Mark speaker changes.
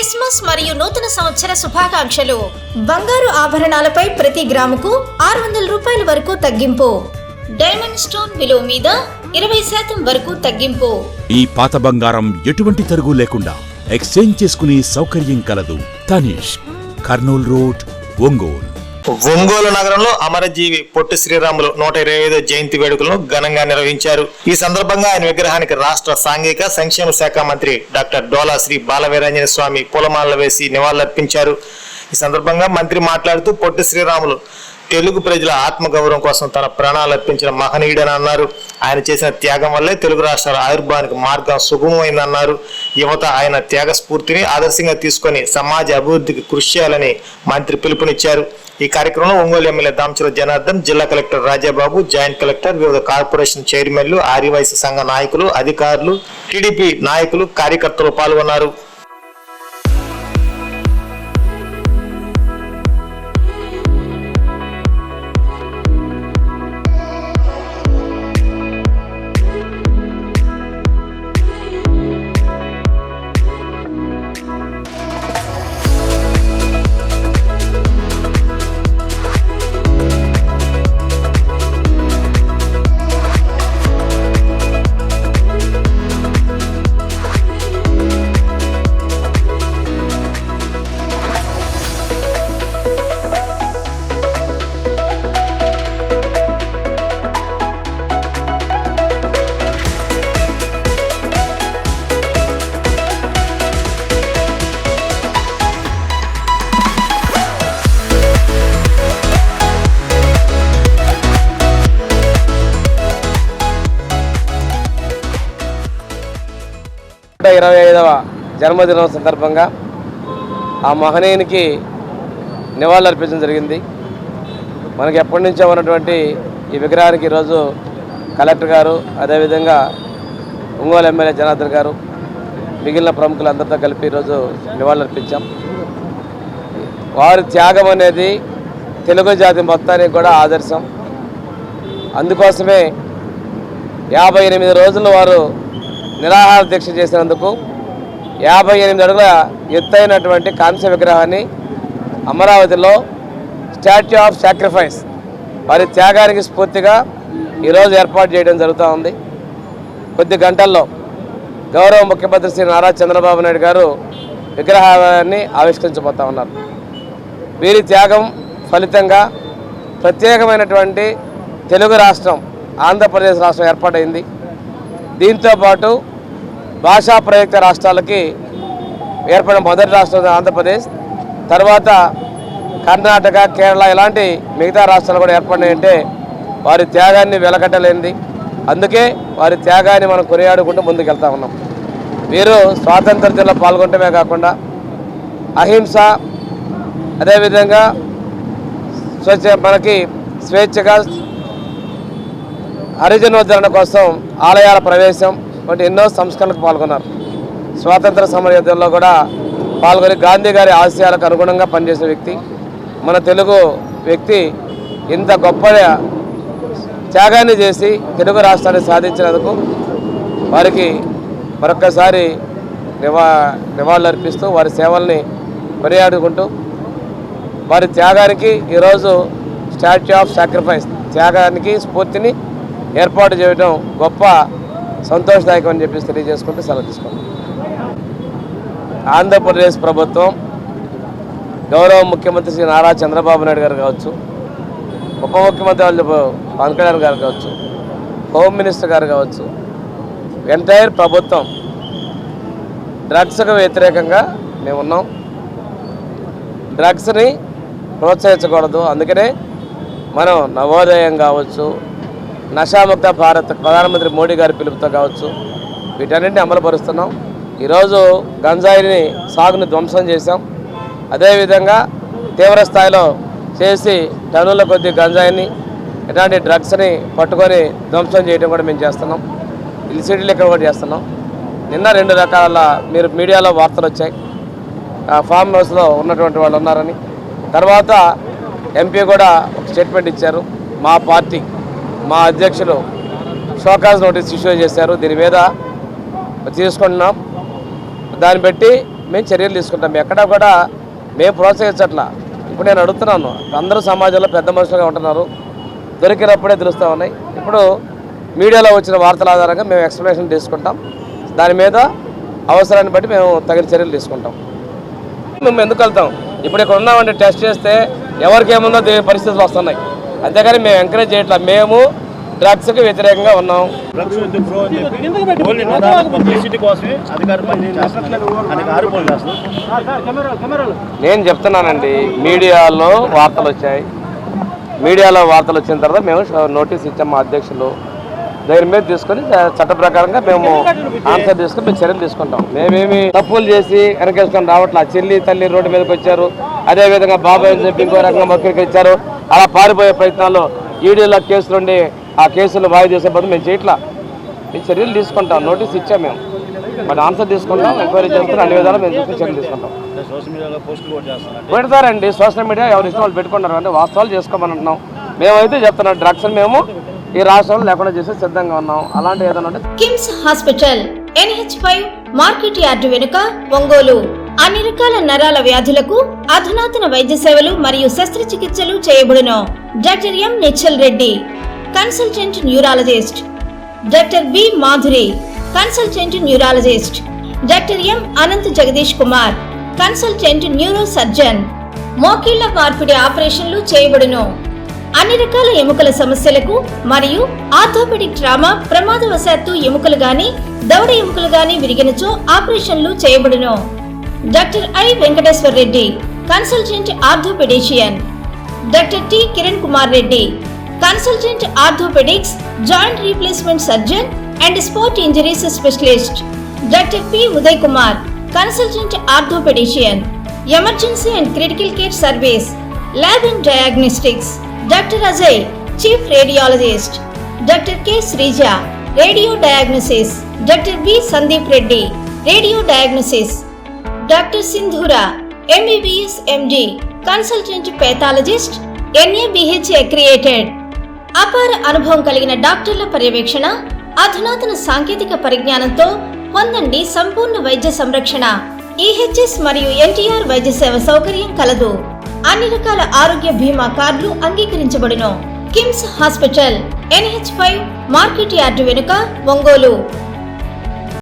Speaker 1: Christmas మరియు నూతన సంవత్సర శుభాకాంక్షలు. బంగారు ఆభరణాలపై ప్రతి గ్రాముకు 600 రూపాయల వరకు తగ్గింపు. డైమండ్ స్టోన్ విలువ మీద 20% వరకు తగ్గింపు.
Speaker 2: ఈ పాత బంగారం ఎటువంటి తరుగు లేకుండా ఎక్స్చేంజ్ చేసుకునే సౌకర్యం కలదు. తనిష్, కర్నూల్ రోడ్, ఒంగోలు.
Speaker 3: ఒంగోలు నగరంలో అమరజీవి పొట్టి శ్రీరాములు 125వ జయంతి వేడుకలను ఘనంగా నిర్వహించారు. ఈ సందర్భంగా ఆయన విగ్రహానికి రాష్ట్ర సాంఘిక సంక్షేమ శాఖ మంత్రి డాక్టర్ డోలా శ్రీ బాలవీరాంజనేయ స్వామి పూలమాలలు వేసి నివాళులర్పించారు. ఈ సందర్భంగా మంత్రి మాట్లాడుతూ పొట్టి శ్రీరాములు తెలుగు ప్రజల ఆత్మగౌరవం కోసం తన ప్రాణాలు అర్పించిన మహనీయుడని అన్నారు. ఆయన చేసిన త్యాగం వల్లే తెలుగు రాష్ట్రాల ఆవిర్భావానికి మార్గం సుగమమైందన్నారు. యువత ఆయన త్యాగ స్ఫూర్తిని ఆదర్శంగా తీసుకొని సమాజ అభివృద్ధికి కృషి చేయాలని మంత్రి పిలుపునిచ్చారు. ఈ కార్యక్రమంలో ఒంగోలు ఎమ్మెల్యే దామచూరి జనార్దన్, జిల్లా కలెక్టర్ రాజాబాబు, జాయింట్ కలెక్టర్, వివిధ కార్పొరేషన్ చైర్మన్లు, ఆర్యవైశ్య సంఘ నాయకులు, అధికారులు, టీడీపీ నాయకులు, కార్యకర్తలు పాల్గొన్నారు.
Speaker 4: ఇరవై 25వ జన్మదినం సందర్భంగా ఆ మహనీయునికి నివాళులు అర్పించడం జరిగింది. మనకి ఎప్పటి నుంచో ఉన్నటువంటి ఈ విగ్రహానికి ఈరోజు కలెక్టర్ గారు, అదేవిధంగా ఒంగోలు ఎమ్మెల్యే జనార్దన్ గారు, మిగిలిన ప్రముఖులందరితో కలిపి ఈరోజు నివాళులు అర్పించాం. వారి త్యాగం అనేది తెలుగు జాతి మొత్తానికి కూడా ఆదర్శం. అందుకోసమే 58 రోజులు వారు నిరాహార దీక్ష చేసినందుకు 58 అడుగుల ఎత్తైనటువంటి కాంస్య విగ్రహాన్ని అమరావతిలో స్టాచ్యూ ఆఫ్ సాక్రిఫైస్ వారి త్యాగానికి స్ఫూర్తిగా ఈరోజు ఏర్పాటు చేయడం జరుగుతూ ఉంది. కొద్ది గంటల్లో గౌరవ ముఖ్యమంత్రి శ్రీ నారా చంద్రబాబు నాయుడు గారు విగ్రహాన్ని ఆవిష్కరించబోతా ఉన్నారు. వీరి త్యాగం ఫలితంగా ప్రత్యేకమైనటువంటి తెలుగు రాష్ట్రం ఆంధ్రప్రదేశ్ రాష్ట్రం ఏర్పాటైంది. దీంతోపాటు భాషా ప్రయుక్త రాష్ట్రాలకి ఏర్పడిన మొదటి రాష్ట్రం ఆంధ్రప్రదేశ్, తర్వాత కర్ణాటక, కేరళ ఇలాంటి మిగతా రాష్ట్రాలు కూడా ఏర్పడినాయంటే వారి త్యాగాన్ని వెలకట్టలేనిది. అందుకే వారి త్యాగాన్ని మనం కొనియాడుకుంటూ ముందుకెళ్తా ఉన్నాం. వీరు స్వాతంత్ర్యంలో పాల్గొనటమే కాకుండా అహింస, అదేవిధంగా మనకి స్వేచ్ఛగా హరిజనోద్ధరణ కోసం ఆలయాల ప్రవేశం వంటి ఎన్నో సంస్కరణలకు పాల్గొన్నారు. స్వాతంత్ర సమరయుద్ధంలో కూడా పాల్గొని గాంధీ గారి ఆశయాలకు అనుగుణంగా పనిచేసిన వ్యక్తి. మన తెలుగు వ్యక్తి ఇంత గొప్ప త్యాగాన్ని చేసి తెలుగు రాష్ట్రాన్ని సాధించినందుకు వారికి మరొక్కసారి నివాళులు అర్పిస్తూ వారి సేవల్ని కొనియాడుకుంటూ వారి త్యాగానికి ఈరోజు స్టాచ్యూ ఆఫ్ సాక్రిఫైస్ త్యాగానికి స్ఫూర్తిని ఏర్పాటు చేయడం గొప్ప సంతోషదాయకం అని చెప్పేసి తెలియజేసుకుంటూ సెలవు తీసుకుంటాం. ఆంధ్రప్రదేశ్ ప్రభుత్వం గౌరవ ముఖ్యమంత్రి శ్రీ నారా చంద్రబాబు నాయుడు గారు కావచ్చు, ఉప ముఖ్యమంత్రి వాళ్ళు పవన్ కళ్యాణ్ గారు కావచ్చు, హోమ్ మినిస్టర్ గారు కావచ్చు, ఎంటైర్ ప్రభుత్వం డ్రగ్స్కు వ్యతిరేకంగా మేము ఉన్నాం. డ్రగ్స్ని ప్రోత్సహించకూడదు. అందుకనే మనం నవోదయం కావచ్చు, నషాముక్త భారత్ ప్రధానమంత్రి మోడీ గారి పిలుపుతో కావచ్చు, వీటన్నింటినీ అమలుపరుస్తున్నాం. ఈరోజు గంజాయిని సాగుని ధ్వంసం చేశాం. అదేవిధంగా తీవ్ర స్థాయిలో చేసి టన్నుల కొద్ది గంజాయిని ఇలాంటి డ్రగ్స్ని పట్టుకొని ధ్వంసం చేయడం కూడా మేము చేస్తున్నాం. ఇల్సిటీ లెక్క కూడా చేస్తున్నాం. నిన్న 2 రకాల మీరు మీడియాలో వార్తలు వచ్చాయి, ఫామ్ హౌస్లో ఉన్నటువంటి వాళ్ళు ఉన్నారని. తర్వాత ఎంపీ కూడా ఒక స్టేట్మెంట్ ఇచ్చారు. మా పార్టీ మా అధ్యక్షులు షోకాజ్ నోటీస్ ఇష్యూ చేశారు. దీని మీద తీసుకుంటున్నాం. దాన్ని బట్టి మేము చర్యలు తీసుకుంటాం. ఎక్కడా కూడా మేము ప్రోత్సహించట్లా. ఇప్పుడు నేను అడుగుతున్నాను, అందరూ సమాజంలో పెద్ద మనుషులుగా ఉంటున్నారు, దొరికినప్పుడే తెలుస్తూ ఉన్నాయి. ఇప్పుడు మీడియాలో వచ్చిన వార్తల ఆధారంగా మేము ఎక్స్ప్లెనేషన్ తీసుకుంటాం. దాని మీద అవసరాన్ని బట్టి మేము తగిన చర్యలు తీసుకుంటాం. మేము ఎందుకు వెళ్తాం? ఇప్పుడు ఇక్కడ ఉన్నామంటే టెస్ట్ చేస్తే ఎవరికి ఏముందో పరిస్థితులు వస్తున్నాయి. అంతేగాని మేము ఎంకరేజ్ చేయట్లా. మేము డ్రగ్స్కి వ్యతిరేకంగా ఉన్నాం. నేను చెప్తున్నానండి, మీడియాలో వార్తలు వచ్చాయి. మీడియాలో వార్తలు వచ్చిన తర్వాత మేము నోటీస్ ఇచ్చాం. మా అధ్యక్షులు దగ్గర మీద తీసుకొని చట్ట ప్రకారంగా మేము ఆన్సర్ తీసుకొని మేము చర్యలు తీసుకుంటాం. మేమేమి తప్పులు చేసి వెనకేసుకొని రావట్లా. చెల్లి తల్లి రోడ్డు మీదకి వచ్చారు, అదేవిధంగా బాబాయ్ అని చెప్పి ఇంకో రకంగా మొక్కడికి ఇచ్చారు. అలా పారిపోయే ప్రయత్నాలు ఈడీలో కేసులుండి ఆ కేసులు వాయిదా చేసే బదులు మేము చేయట్లా. మేము చర్యలు తీసుకుంటాం. నోటీస్ ఇచ్చాం మేము, మరి ఆన్సర్ తీసుకుంటాం, ఎంక్వైరీ చేస్తాం. అన్ని విధాలు మేము చూసుకుని చర్యలు తీసుకుంటాం. పెడతారండి సోషల్ మీడియా, ఎవరి ఇష్టం వాళ్ళు పెట్టుకుంటారు. అంటే వాస్తవాలు చేసుకోమని అంటున్నాం. మేమైతే చెప్తున్నాం, డ్రగ్స్ మేము ఈ రాష్ట్రంలో లేకుండా చేసే సిద్ధంగా ఉన్నాం. అలాంటి ఏదైనా ఉంటే
Speaker 1: KIMS hospital NH5 market yard వెనుక, ఒంగోలు. అన్ని రకాల నరాల వ్యాధులకు అధునాతన వైద్య సేవలు మరియు శస్త్రచికిత్సలు చేయబడును. Doctor M Nischal Reddy, consultant neurologist. Doctor B Madhuri, consultant neurologist. Doctor M Anant Jagadish Kumar, consultant neuro surgeon. మోకీళ్ల మార్పిడి ఆపరేషన్లు చేయబడును. అన్ని రకాల ఎముకల సమస్యలకు మరియు ఆర్థోపెడిక్ ట్రామా, ప్రమాదవశాత్తు ఎముకలు గాని దవడ ఎముకలు గాని విరిగినచో ఆపరేషన్లు చేయబడును. Doctor I Venkateswara Reddy, consultant orthopaedician. Doctor T Kiran Kumar Reddy, consultant orthopaedics, joint replacement surgeon and sport injuries specialist. Doctor P Uday Kumar, consultant orthopaedician. Emergency and critical care service, lab and diagnostics. Doctor Ajay, chief radiologist. Doctor K Sreeja, radio diagnosis. Doctor B Sandeep Reddy, radio diagnosis. Doctor Sindhura, MBBS MD, consultant pathologist, NABH accredited. అపార అనుభవం కలిగిన డాక్టర్ల పర్యవేక్షణ, అధునాతన సాంకేతిక పరిజ్ఞానంతో పొందండి సంపూర్ణ వైద్య సంరక్షణ. EHS మరియు NTR వైద్య సేవ సౌకర్యం కలదు. అన్ని రకాల ఆరోగ్య బీమా కార్డులు అంగీకరించబడును. KIMS hospital NH5 market yard వెనుక, ఒంగోలు.